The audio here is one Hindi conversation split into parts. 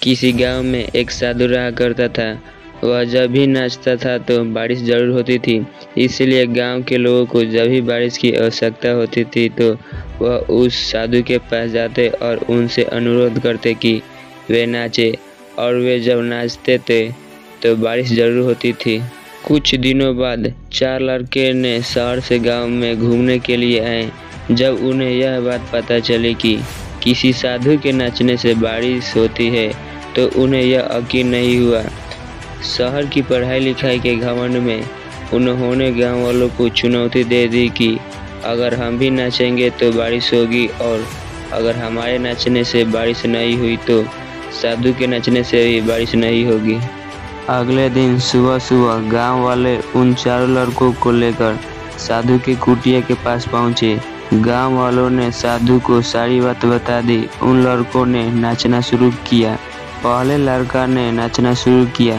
किसी गांव में एक साधु रहा करता था। वह जब भी नाचता था तो बारिश जरूर होती थी। इसलिए गांव के लोगों को जब भी बारिश की आवश्यकता होती थी तो वह उस साधु के पास जाते और उनसे अनुरोध करते कि वे नाचे। और वे जब नाचते थे तो बारिश जरूर होती थी। कुछ दिनों बाद 4 लड़के ने शहर से गांव में घूमने के लिए आए। जब उन्हें यह बात पता चली कि किसी साधु के नाचने से बारिश होती है तो उन्हें यह यकीन नहीं हुआ। शहर की पढ़ाई लिखाई के घमंड में उन्होंने गांव वालों को चुनौती दे दी कि अगर हम भी नाचेंगे तो बारिश होगी, और अगर हमारे नाचने से बारिश नहीं हुई तो साधु के नाचने से भी बारिश नहीं होगी। अगले दिन सुबह सुबह गांव वाले उन 4 लड़कों को लेकर साधु के कुटिया के पास पहुंचे। गांव वालों ने साधु को सारी बात बता दी। उन लड़कों ने नाचना शुरू किया। पहले लड़का ने नाचना शुरू किया।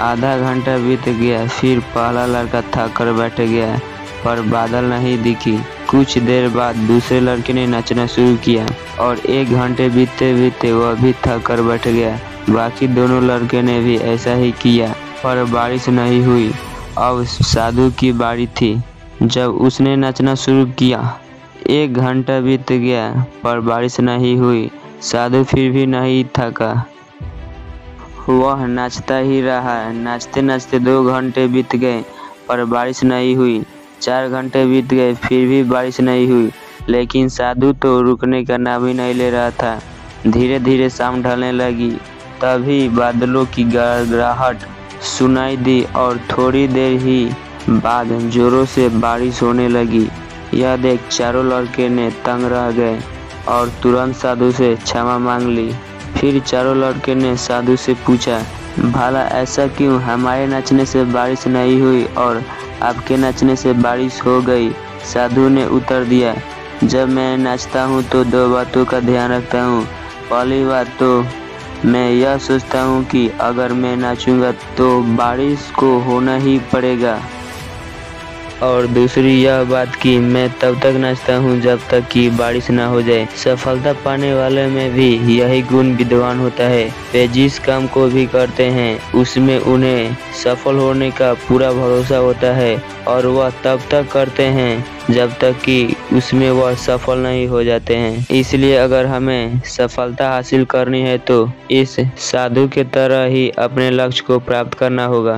आधा घंटा बीत गया, फिर पहला लड़का थक कर बैठ गया, पर बादल नहीं दिखी। कुछ देर बाद दूसरे लड़के ने नाचना शुरू किया और 1 घंटे बीतते बीतते वह भी थक कर बैठ गया। बाकी दोनों लड़के ने भी ऐसा ही किया, पर बारिश नहीं हुई। अब साधु की बारी थी। जब उसने नाचना शुरू किया, 1 घंटा बीत गया, पर बारिश नहीं हुई। साधु फिर भी नहीं थका। वह नाचता ही रहा। नाचते नाचते 2 घंटे बीत गए, पर बारिश नहीं हुई। 4 घंटे बीत गए, फिर भी बारिश नहीं हुई। लेकिन साधु तो रुकने का नाम ही नहीं ले रहा था। धीरे धीरे शाम ढलने लगी। तभी बादलों की गड़गड़ाहट सुनाई दी और थोड़ी देर ही बाद जोरों से बारिश होने लगी। यह देख चारों लड़के ने तंग रह गए और तुरंत साधु से क्षमा मांग ली। फिर चारों लड़के ने साधु से पूछा, भला ऐसा क्यों? हमारे नाचने से बारिश नहीं हुई और आपके नाचने से बारिश हो गई। साधु ने उत्तर दिया, जब मैं नाचता हूँ तो 2 बातों का ध्यान रखता हूँ। पहली बात तो मैं यह सोचता हूँ कि अगर मैं नाचूंगा तो बारिश को होना ही पड़ेगा, और दूसरी यह बात कि मैं तब तक नाचता हूँ जब तक कि बारिश ना हो जाए। सफलता पाने वाले में भी यही गुण विद्यमान होता है। वे जिस काम को भी करते हैं उसमें उन्हें सफल होने का पूरा भरोसा होता है, और वह तब तक करते हैं जब तक कि उसमें वह सफल नहीं हो जाते हैं। इसलिए अगर हमें सफलता हासिल करनी है तो इस साधु के तरह ही अपने लक्ष्य को प्राप्त करना होगा।